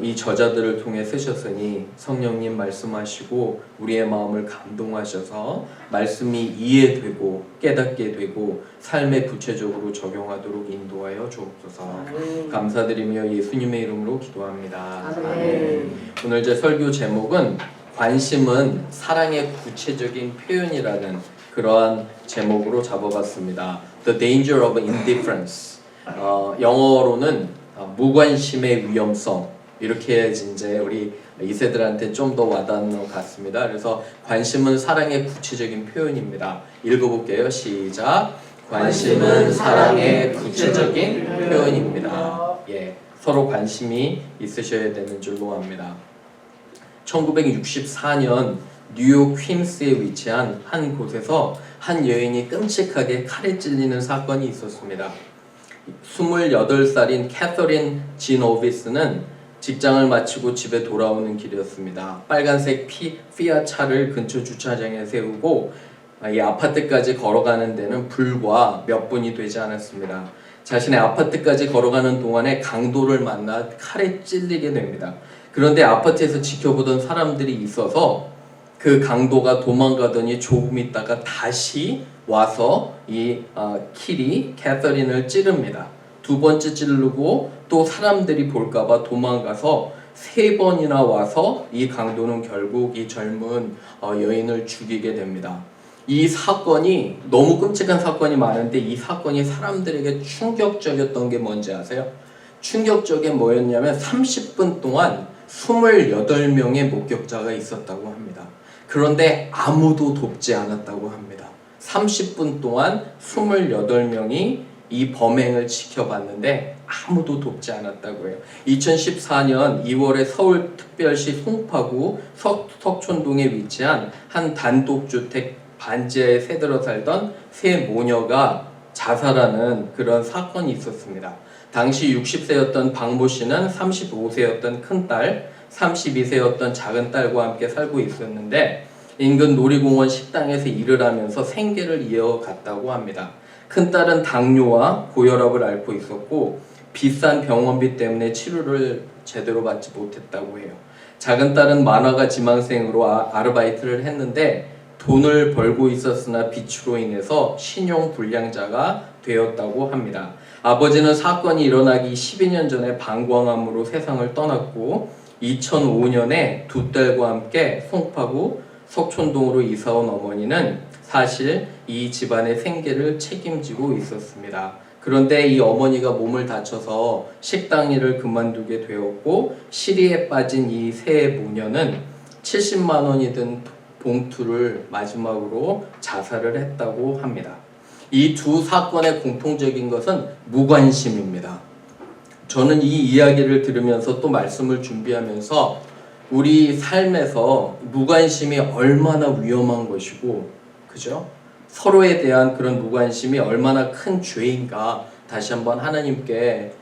이 저자들을 통해 쓰셨으니 성령님 말씀하시고 우리의 마음을 감동하셔서 말씀이 이해되고 깨닫게 되고 삶에 구체적으로 적용하도록 인도하여 주옵소서. 감사드리며 예수님의 이름으로 기도합니다. 아멘. 오늘 제 설교 제목은 관심은 사랑의 구체적인 표현이라는 그러한 제목으로 잡아봤습니다. The danger of indifference. 영어로는 무관심의 위험성. 이렇게 해야지 이제 우리 2세들한테 좀 더 와닿는 것 같습니다. 그래서 관심은 사랑의 구체적인 표현입니다. 읽어볼게요. 시작. 관심은 사랑의 구체적인 표현입니다. 예, 서로 관심이 있으셔야 되는 줄로 압니다. 1964년 뉴욕 퀸스에 위치한 한 곳에서 한 여인이 끔찍하게 칼에 찔리는 사건이 있었습니다. 28살인 캐서린 지노비스는 직장을 마치고 집에 돌아오는 길이었습니다. 빨간색 피아트 차를 근처 주차장에 세우고 이 아파트까지 걸어가는 데는 불과 몇 분이 되지 않았습니다. 자신의 아파트까지 걸어가는 동안에 강도를 만나 칼에 찔리게 됩니다. 그런데 아파트에서 지켜보던 사람들이 있어서 그 강도가 도망가더니 조금 있다가 다시 와서 이 킬이 캐서린을 찌릅니다. 두 번째 찌르고 또 사람들이 볼까봐 도망가서 3번이나 와서 이 강도는 결국 이 젊은 여인을 죽이게 됩니다. 이 사건이 너무 끔찍한 사건이 많은데 이 사건이 사람들에게 충격적이었던 게 뭔지 아세요? 충격적인 뭐였냐면 30분 동안 28명의 목격자가 있었다고 합니다. 그런데 아무도 돕지 않았다고 합니다. 30분 동안 28명이 이 범행을 지켜봤는데 아무도 돕지 않았다고 해요. 2014년 2월에 서울특별시 송파구 석촌동에 위치한 한 단독주택 반지하에 새들어 살던 세 모녀가 자살하는 그런 사건이 있었습니다. 당시 60세였던 박모 씨는 35세였던 큰딸, 32세였던 작은 딸과 함께 살고 있었는데 인근 놀이공원 식당에서 일을 하면서 생계를 이어갔다고 합니다. 큰딸은 당뇨와 고혈압을 앓고 있었고 비싼 병원비 때문에 치료를 제대로 받지 못했다고 해요. 작은 딸은 만화가 지망생으로 아르바이트를 했는데 돈을 벌고 있었으나 비추로 인해서 신용불량자가 되었다고 합니다. 아버지는 사건이 일어나기 12년 전에 방광암으로 세상을 떠났고 2005년에 두 딸과 함께 송파구 석촌동으로 이사온 어머니는 사실 이 집안의 생계를 책임지고 있었습니다. 그런데 이 어머니가 몸을 다쳐서 식당 일을 그만두게 되었고 시리에 빠진 이 세 모녀는 70만 원이 든 봉투를 마지막으로 자살을 했다고 합니다. 이 두 사건의 공통적인 것은 무관심입니다. 저는 이 이야기를 들으면서 또 말씀을 준비하면서 우리 삶에서 무관심이 얼마나 위험한 것이고 그죠? 서로에 대한 그런 무관심이 얼마나 큰 죄인가 다시 한번 하나님께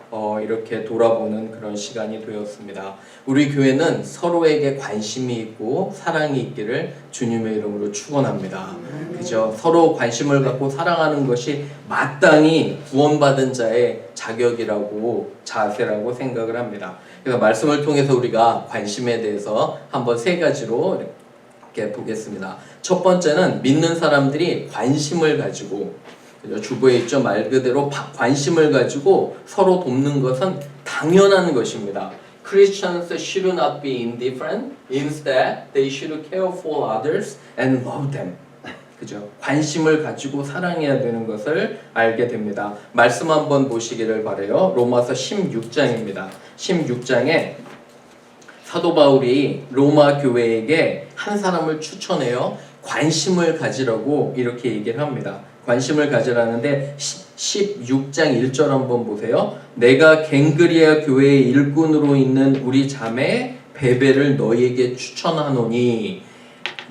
이렇게 돌아보는 그런 시간이 되었습니다. 우리 교회는 서로에게 관심이 있고 사랑이 있기를 주님의 이름으로 축원합니다. 그죠? 서로 관심을 갖고 사랑하는 것이 마땅히 구원받은 자의 자격이라고 자세라고 생각을 합니다. 그래서 말씀을 통해서 우리가 관심에 대해서 한번 3가지로 이렇게 보겠습니다. 첫 번째는 믿는 사람들이 관심을 가지고 주보에 있죠. 말 그대로 관심을 가지고 서로 돕는 것은 당연한 것입니다. Christians should not be indifferent. Instead, they should care for others and love them. 그죠? 관심을 가지고 사랑해야 되는 것을 알게 됩니다. 말씀 한번 보시기를 바라요. 로마서 16장입니다. 16장에 사도 바울이 로마 교회에게 한 사람을 추천해요. 관심을 가지라고 이렇게 얘기를 합니다. 관심을 가지라는데 16장 1절 한번 보세요. 내가 갱그리아 교회의 일꾼으로 있는 우리 자매 베베를 너희에게 추천하노니.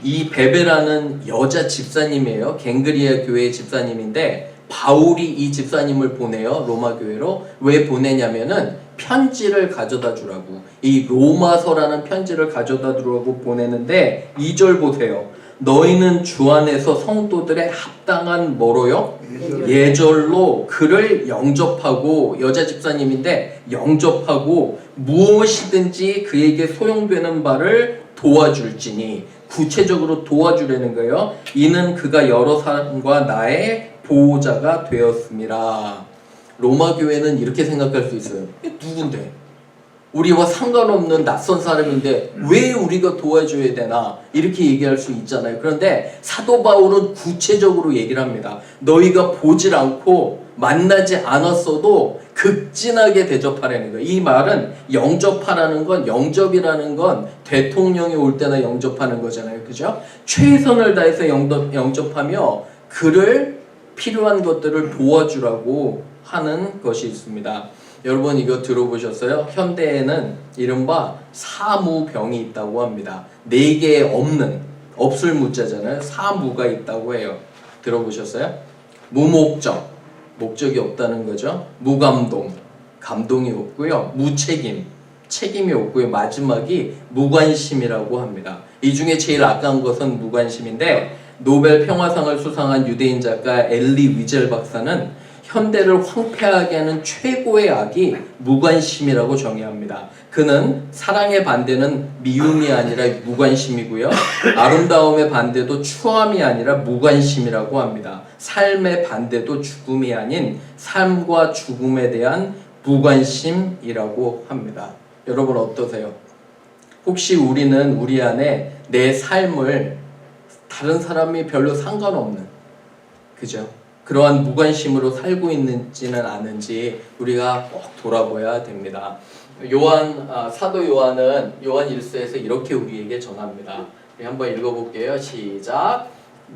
이 베베라는 여자 집사님이에요. 갱그리아 교회의 집사님인데 바울이 이 집사님을 보내요. 로마 교회로. 왜 보내냐면은 편지를 가져다 주라고. 이 로마서라는 편지를 가져다 주라고 보내는데 2절 보세요. 너희는 주 안에서 성도들의 합당한 뭐로요? 예절로 그를 영접하고, 여자 집사님인데 영접하고 무엇이든지 그에게 소용되는 바를 도와줄지니, 구체적으로 도와주려는 거예요. 이는 그가 여러 사람과 나의 보호자가 되었습니다. 로마 교회는 이렇게 생각할 수 있어요. 누군데? 우리와 상관없는 낯선 사람인데 왜 우리가 도와줘야 되나? 이렇게 얘기할 수 있잖아요. 그런데 사도 바울은 구체적으로 얘기를 합니다. 너희가 보질 않고 만나지 않았어도 극진하게 대접하라는 거예요. 이 말은 영접하라는 건, 영접이라는 건 대통령이 올 때나 영접하는 거잖아요. 그죠? 최선을 다해서 영접하며 그를 필요한 것들을 도와주라고 하는 것이 있습니다. 여러분 이거 들어보셨어요? 현대에는 이른바 사무병이 있다고 합니다. 4개의 없을 무자잖아요. 사무가 있다고 해요. 들어보셨어요? 무목적, 목적이 없다는 거죠. 무감동, 감동이 없고요. 무책임, 책임이 없고요. 마지막이 무관심이라고 합니다. 이 중에 제일 아까운 것은 무관심인데, 노벨 평화상을 수상한 유대인 작가 엘리 위젤 박사는 현대를 황폐하게 하는 최고의 악이 무관심이라고 정의합니다. 그는 사랑의 반대는 미움이 아니라 무관심이고요. 아름다움의 반대도 추함이 아니라 무관심이라고 합니다. 삶의 반대도 죽음이 아닌 삶과 죽음에 대한 무관심이라고 합니다. 여러분 어떠세요? 혹시 우리는 우리 안에 내 삶을 다른 사람이 별로 상관없는, 그죠? 그러한 무관심으로 살고 있는지는 아는지 우리가 꼭 돌아봐야 됩니다. 사도 요한은 요한 1서에서 이렇게 우리에게 전합니다. 한번 읽어볼게요. 시작.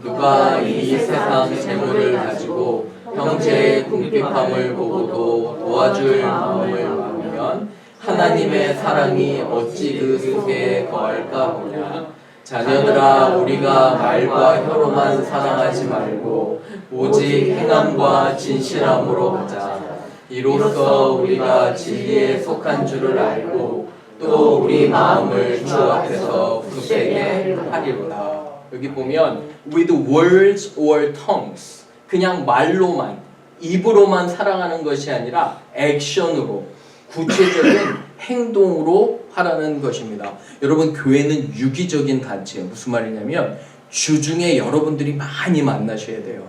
누가 이 세상 재물을 가지고 형제의 궁핍함을 보고도 도와줄 마음을 먹으면 하나님의 사랑이 어찌 그 속에 거할까 보냐. 자녀들아, 우리가 말과 혀로만 사랑하지 말고 오직 행함과 진실함으로 하자. 이로써 우리가 진리에 속한 줄을 알고 또 우리 마음을 주 앞에서 굳세게 하리로다. 여기 보면 with words or tongues, 그냥 말로만, 입으로만 사랑하는 것이 아니라 액션으로, 구체적인 행동으로 하라는 것입니다. 여러분, 교회는 유기적인 단체예요. 무슨 말이냐면 주중에 여러분들이 많이 만나셔야 돼요.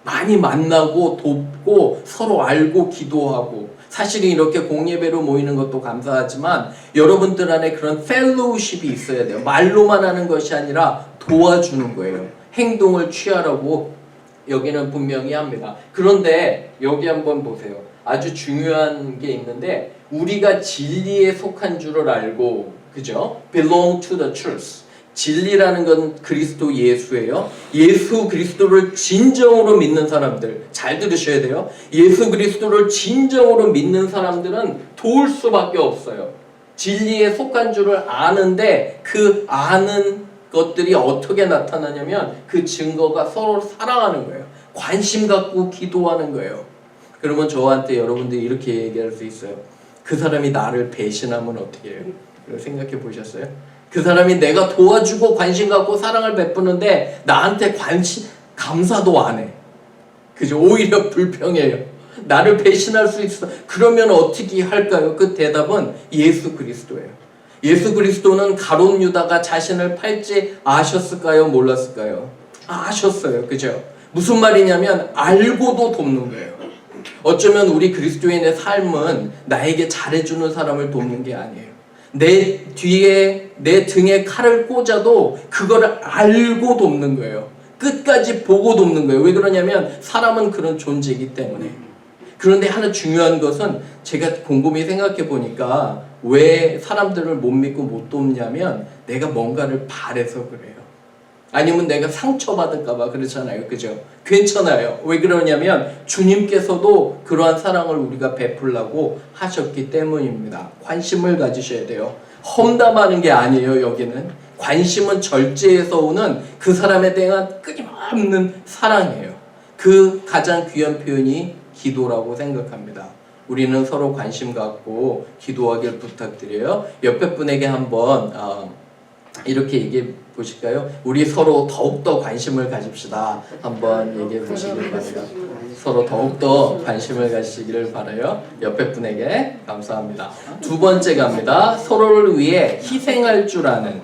많이 만나고 돕고 서로 알고 기도하고, 사실은 이렇게 공예배로 모이는 것도 감사하지만 여러분들 안에 그런 펠로우십이 있어야 돼요. 말로만 하는 것이 아니라 도와주는 거예요. 행동을 취하라고 여기는 분명히 합니다. 그런데 여기 한번 보세요. 아주 중요한 게 있는데, 우리가 진리에 속한 줄을 알고, 그죠? belong to the truth. 진리라는 건 그리스도 예수예요. 예수 그리스도를 진정으로 믿는 사람들, 잘 들으셔야 돼요. 예수 그리스도를 진정으로 믿는 사람들은 도울 수밖에 없어요. 진리에 속한 줄을 아는데, 그 아는 것들이 어떻게 나타나냐면 그 증거가 서로 사랑하는 거예요. 관심 갖고 기도하는 거예요. 그러면 저한테 여러분들이 이렇게 얘기할 수 있어요. 그 사람이 나를 배신하면 어떻게 해요? 생각해 보셨어요? 그 사람이 내가 도와주고 관심 갖고 사랑을 베푸는데 나한테 감사도 안 해. 그죠? 오히려 불평해요. 나를 배신할 수 있어. 그러면 어떻게 할까요? 그 대답은 예수 그리스도예요. 예수 그리스도는 가룟 유다가 자신을 팔지 아셨을까요? 몰랐을까요? 아셨어요. 그죠? 무슨 말이냐면 알고도 돕는 거예요. 어쩌면 우리 그리스도인의 삶은 나에게 잘해주는 사람을 돕는 게 아니에요. 내 등에 칼을 꽂아도 그거를 알고 돕는 거예요. 끝까지 보고 돕는 거예요. 왜 그러냐면 사람은 그런 존재이기 때문에. 그런데 하나 중요한 것은, 제가 곰곰이 생각해 보니까 왜 사람들을 못 믿고 못 돕냐면 내가 뭔가를 바래서 그래요. 아니면 내가 상처받을까봐 그렇잖아요. 그죠? 괜찮아요. 왜 그러냐면 주님께서도 그러한 사랑을 우리가 베풀라고 하셨기 때문입니다. 관심을 가지셔야 돼요. 험담하는 게 아니에요. 여기는 관심은 절제에서 오는 그 사람에 대한 끊임없는 사랑이에요. 그 가장 귀한 표현이 기도라고 생각합니다. 우리는 서로 관심 갖고 기도하길 부탁드려요. 옆에 분에게 한번 이렇게 얘기해 보실까요? 우리 서로 더욱더 관심을 가집시다. 한번 얘기해 보시길 바랍니다. 서로 더욱더 관심을 가지시기를 바라요. 옆에 분에게 감사합니다. 두 번째 갑니다. 서로를 위해 희생할 줄 아는,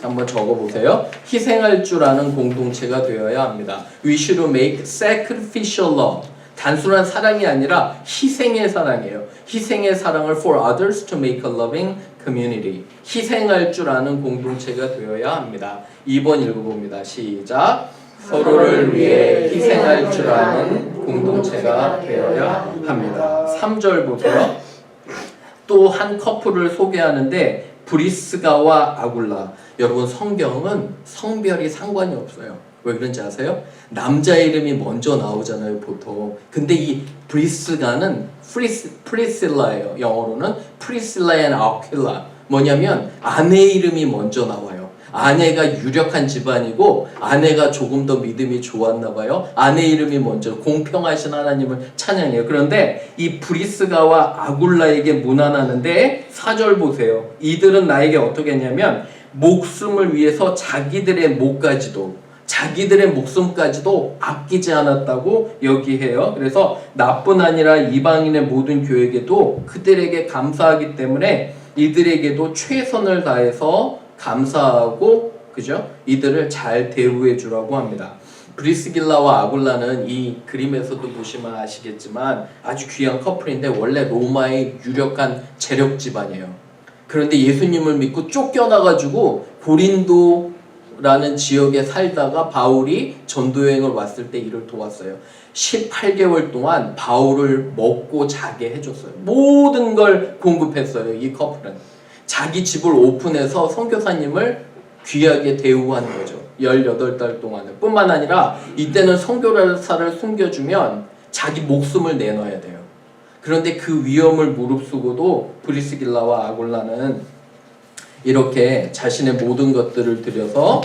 한번 적어보세요. 희생할 줄 아는 공동체가 되어야 합니다. We should make sacrificial love. 단순한 사랑이 아니라 희생의 사랑이에요. 희생의 사랑을 for others to make a loving community. 희생할 줄 아는 공동체가 되어야 합니다. 2번 읽어봅니다. 시작. 서로를 위해 희생할 줄 아는 공동체가 되어야 합니다. 3절 보세요. 또 한 커플을 소개하는데 브리스가와 아굴라. 여러분 성경은 성별이 상관이 없어요. 왜 그런지 아세요? 남자 이름이 먼저 나오잖아요, 보통. 근데 이 브리스가는 프리실라예요. 영어로는 프리실라 앤 아퀴라. 뭐냐면 아내 이름이 먼저 나와요. 아내가 유력한 집안이고 아내가 조금 더 믿음이 좋았나 봐요. 아내 이름이 먼저, 공평하신 하나님을 찬양해요. 그런데 이 브리스가와 아굴라에게 문안하는데 4절 보세요. 이들은 나에게 어떻게 했냐면 목숨을 위해서 자기들의 목숨까지도 아끼지 않았다고 여기해요. 그래서 나뿐 아니라 이방인의 모든 교회에게도 그들에게 감사하기 때문에 이들에게도 최선을 다해서 감사하고, 그죠? 이들을 잘 대우해 주라고 합니다. 브리스길라와 아굴라는 이 그림에서도 보시면 아시겠지만 아주 귀한 커플인데 원래 로마의 유력한 재력 집안이에요. 그런데 예수님을 믿고 쫓겨나가지고 고린도라는 지역에 살다가 바울이 전도여행을 왔을 때 이를 도왔어요. 18개월 동안 바울을 먹고 자게 해줬어요. 모든 걸 공급했어요. 이 커플은 자기 집을 오픈해서 선교사님을 귀하게 대우하는 거죠. 18달 동안은. 뿐만 아니라 이때는 선교사를 숨겨주면 자기 목숨을 내놔야 돼요. 그런데 그 위험을 무릅쓰고도 브리스길라와 아굴라는 이렇게 자신의 모든 것들을 들여서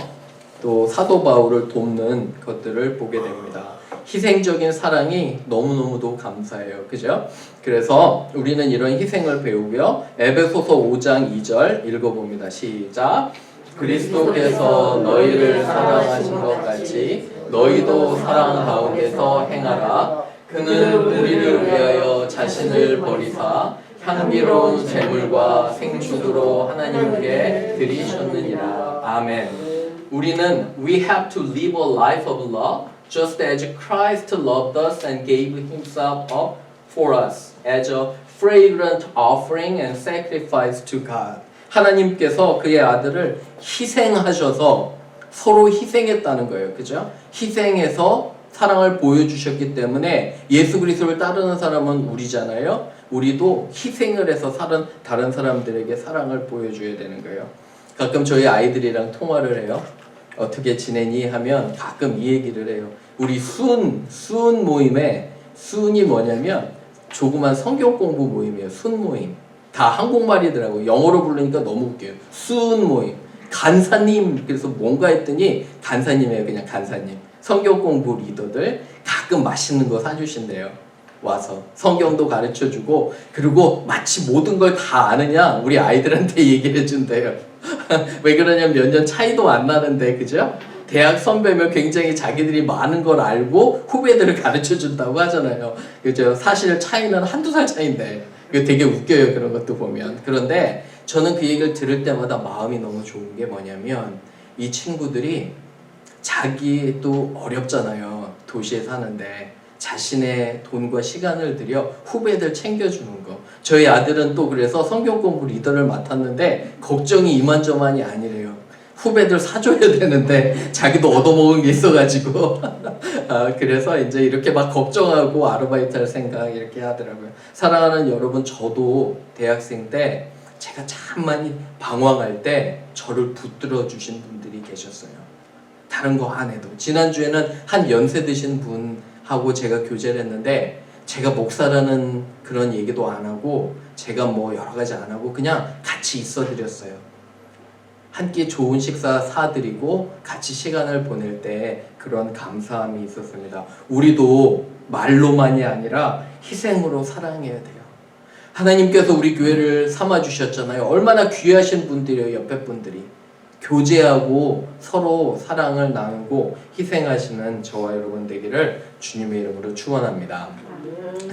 또 사도 바울을 돕는 것들을 보게 됩니다. 희생적인 사랑이 너무너무도 감사해요. 그죠? 그래서 우리는 이런 희생을 배우고요. 에베소서 5장 2절 읽어봅니다. 시작. 그리스도께서 너희를 사랑하신 것 같이 너희도 사랑 가운데서 행하라. 그는 우리를 위하여 자신을 버리사 향기로운 제물과 생축으로 하나님께 드리셨느니라. 아멘. 우리는 we have to live a life of love just as Christ loved us and gave himself up for us as a fragrant offering and sacrifice to God. 하나님께서 그의 아들을 희생하셔서 서로 희생했다는 거예요. 그죠? 희생해서 사랑을 보여주셨기 때문에 예수 그리스도를 따르는 사람은 우리잖아요. 우리도 희생을 해서 다른 사람들에게 사랑을 보여줘야 되는 거예요. 가끔 저희 아이들이랑 통화를 해요. 어떻게 지내니 하면 가끔 이 얘기를 해요. 우리 수은 모임에, 수은이 뭐냐면 조그만 성경 공부 모임이에요. 수은 모임. 다 한국말이더라고요. 영어로 부르니까 너무 웃겨요. 수은 모임. 간사님, 그래서 뭔가 했더니 간사님이에요. 그냥 간사님. 성경 공부 리더들 가끔 맛있는 거 사주신대요. 와서 성경도 가르쳐주고, 그리고 마치 모든 걸 다 아느냐 우리 아이들한테 얘기를 해준대요. 왜 그러냐면 몇 년 차이도 안 나는데, 그죠? 대학 선배면 굉장히 자기들이 많은 걸 알고 후배들을 가르쳐준다고 하잖아요. 그죠? 사실 차이는 한두 살 차이인데 되게 웃겨요. 그런 것도 보면. 그런데 저는 그 얘기를 들을 때마다 마음이 너무 좋은 게 뭐냐면 이 친구들이 자기도 어렵잖아요. 도시에 사는데 자신의 돈과 시간을 들여 후배들 챙겨주는 거. 저희 아들은 또 그래서 성경 공부 리더를 맡았는데 걱정이 이만저만이 아니래요. 후배들 사줘야 되는데 자기도 얻어먹은 게 있어가지고 그래서 이제 이렇게 막 걱정하고 아르바이트 할 생각 이렇게 하더라고요. 사랑하는 여러분, 저도 대학생 때 제가 참 많이 방황할 때 저를 붙들어 주신 분들이 계셨어요. 다른 거 안 해도. 지난주에는 한 연세 드신 분하고 제가 교제를 했는데 제가 목사라는 그런 얘기도 안 하고 제가 뭐 여러 가지 안 하고 그냥 같이 있어 드렸어요. 한 끼 좋은 식사 사드리고 같이 시간을 보낼 때 그런 감사함이 있었습니다. 우리도 말로만이 아니라 희생으로 사랑해야 돼요. 하나님께서 우리 교회를 삼아주셨잖아요. 얼마나 귀하신 분들이에요. 옆에 분들이. 교제하고 서로 사랑을 나누고 희생하시는 저와 여러분 되기를 주님의 이름으로 축원합니다.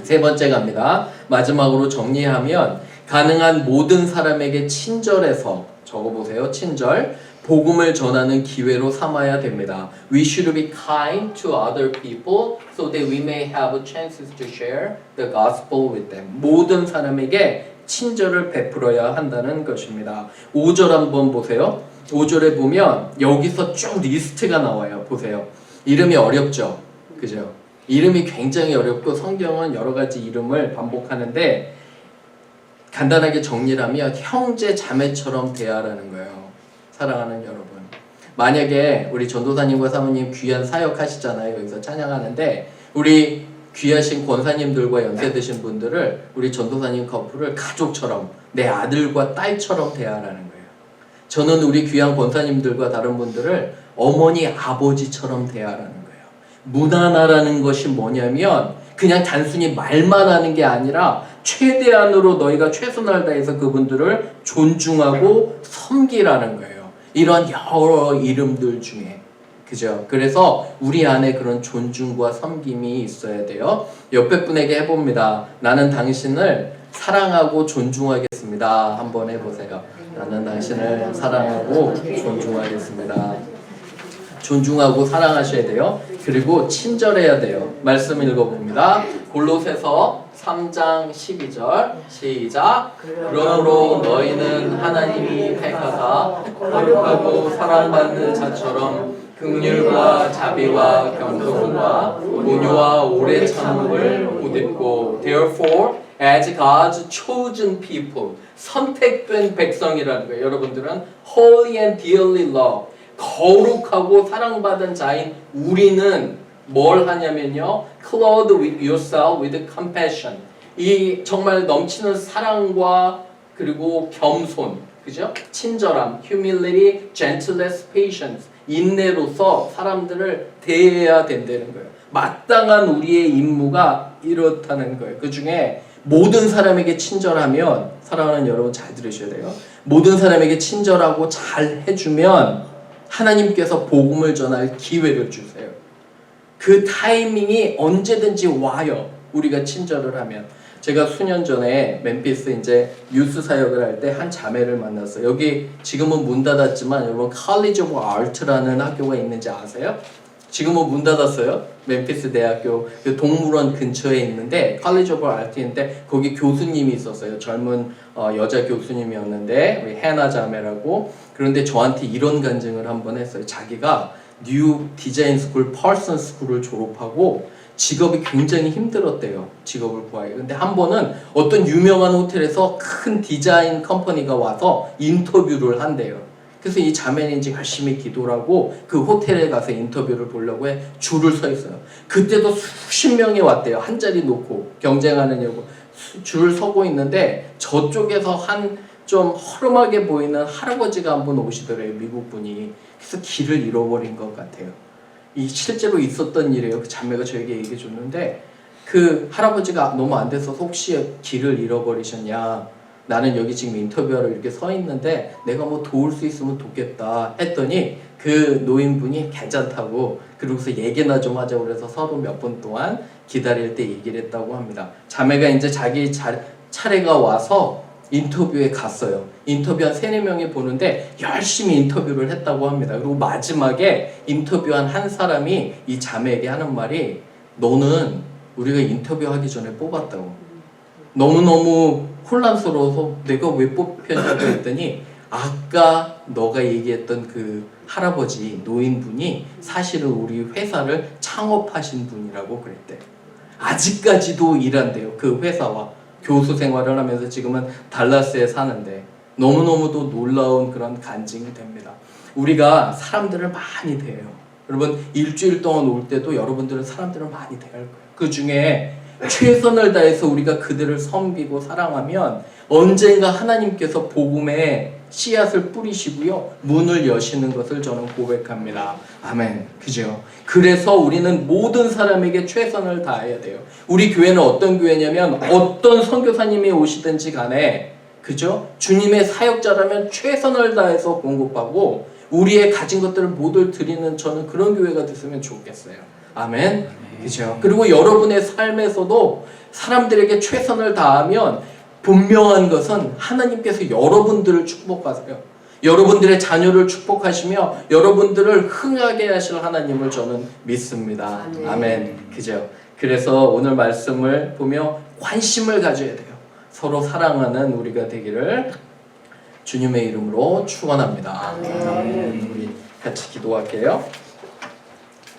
세 번째 갑니다. 마지막으로 정리하면 가능한 모든 사람에게 친절해서 적어보세요. 친절. 복음을 전하는 기회로 삼아야 됩니다. We should be kind to other people so that we may have chances to share the gospel with them. 모든 사람에게 친절을 베풀어야 한다는 것입니다. 5절 한번 보세요. 5절에 보면 여기서 쭉 리스트가 나와요. 보세요. 이름이 어렵죠? 그죠? 이름이 굉장히 어렵고 성경은 여러 가지 이름을 반복하는데 간단하게 정리를 하면 형제 자매처럼 대하라는 거예요. 사랑하는 여러분. 만약에 우리 전도사님과 사모님 귀한 사역 하시잖아요. 여기서 찬양하는데 우리 귀하신 권사님들과 연세 드신 분들을 우리 전도사님 커플을 가족처럼 내 아들과 딸처럼 대하라는 거예요. 저는 우리 귀한 권사님들과 다른 분들을 어머니 아버지처럼 대하라는 거예요. 무난하라는 것이 뭐냐면 그냥 단순히 말만 하는 게 아니라 최대한으로 너희가 최선을 다해서 그분들을 존중하고 섬기라는 거예요. 이런 여러 이름들 중에. 그죠? 그래서 우리 안에 그런 존중과 섬김이 있어야 돼요. 옆에 분에게 해봅니다. 나는 당신을 사랑하고 존중하겠습니다. 한번 해보세요. 나는 당신을 사랑하고 존중하겠습니다. 존중하고 사랑하셔야 돼요. 그리고 친절해야 돼요. 말씀 읽어봅니다. 골로새서 3장 12절 시작. 그러므로 너희는 하나님이 택하사 거룩하고 사랑받는 자처럼 긍휼과 자비와 겸손과 온유와 오래 참음을 못입고 Therefore as God's chosen people 선택된 백성이라는 거예요. 여러분들은 holy and dearly loved 거룩하고 사랑받은 자인 우리는 뭘 하냐면요. Clothe yourself with compassion. 이 정말 넘치는 사랑과 그리고 겸손, 그죠? 친절함, humility, gentleness, patience. 인내로서 사람들을 대해야 된다는 거예요. 마땅한 우리의 임무가 이렇다는 거예요. 그 중에 모든 사람에게 친절하면 사랑하는 여러분 잘 들으셔야 돼요. 모든 사람에게 친절하고 잘 해주면 하나님께서 복음을 전할 기회를 주세요. 그 타이밍이 언제든지 와요. 우리가 친절을 하면. 제가 수년 전에 멤피스 이제 유스 사역을 할 때 한 자매를 만났어요. 여기 지금은 문 닫았지만 여러분 College of Art라는 학교가 있는지 아세요? 지금은 문 닫았어요. 멤피스 대학교 그 동물원 근처에 있는데 College of Art인데 거기 교수님이 있었어요. 젊은 여자 교수님이었는데 우리 해나 자매라고. 그런데 저한테 이런 간증을 한번 했어요. 자기가 뉴 디자인 스쿨 펄슨 스쿨을 졸업하고 직업이 굉장히 힘들었대요. 직업을 구하기. 근데 한 번은 어떤 유명한 호텔에서 큰 디자인 컴퍼니가 와서 인터뷰를 한대요. 그래서 이 자매는 이제 열심히 기도를 하고 그 호텔에 가서 인터뷰를 보려고 해 줄을 서 있어요. 그때도 수십 명이 왔대요. 한 자리 놓고 경쟁하느냐고 줄을 서고 있는데 저쪽에서 한 좀 허름하게 보이는 할아버지가 한 분 오시더래요. 미국 분이. 그래서 길을 잃어버린 것 같아요. 이 실제로 있었던 일이에요. 그 자매가 저에게 얘기해 줬는데 그 할아버지가 너무 안 돼서 혹시 길을 잃어버리셨냐. 나는 여기 지금 인터뷰하러 이렇게 서 있는데 내가 뭐 도울 수 있으면 돕겠다 했더니 그 노인분이 괜찮다고 그러고서 얘기나 좀 하자고 그래서 서로 몇 분 동안 기다릴 때 얘기를 했다고 합니다. 자매가 이제 자기 차례가 와서 인터뷰에 갔어요. 인터뷰 한 3-4명이 보는데 열심히 인터뷰를 했다고 합니다. 그리고 마지막에 인터뷰한 한 사람이 이 자매에게 하는 말이 너는 우리가 인터뷰하기 전에 뽑았다고. 너무너무 혼란스러워서 내가 왜 뽑혔냐고 했더니 아까 너가 얘기했던 그 할아버지 노인분이 사실은 우리 회사를 창업하신 분이라고 그랬대. 아직까지도 일한대요. 그 회사와. 교수 생활을 하면서 지금은 달라스에 사는데 너무너무도 놀라운 그런 간증이 됩니다. 우리가 사람들을 많이 대해요. 여러분 일주일 동안 올 때도 여러분들은 사람들을 많이 대할 거예요. 그 중에 최선을 다해서 우리가 그들을 섬기고 사랑하면 언젠가 하나님께서 복음의 씨앗을 뿌리시고요. 문을 여시는 것을 저는 고백합니다. 아멘. 그죠? 그래서 우리는 모든 사람에게 최선을 다해야 돼요. 우리 교회는 어떤 교회냐면 어떤 선교사님이 오시든지 간에 그죠? 주님의 사역자라면 최선을 다해서 공급하고 우리의 가진 것들을 모두 드리는 저는 그런 교회가 됐으면 좋겠어요. 아멘. 그죠? 그리고 여러분의 삶에서도 사람들에게 최선을 다하면 분명한 것은 하나님께서 여러분들을 축복하세요. 여러분들의 자녀를 축복하시며 여러분들을 흥하게 하실 하나님을 저는 믿습니다. 아멘. 그죠? 그래서 오늘 말씀을 보며 관심을 가져야 돼요. 서로 사랑하는 우리가 되기를 주님의 이름으로 축원합니다. 아멘. 우리 같이 기도할게요.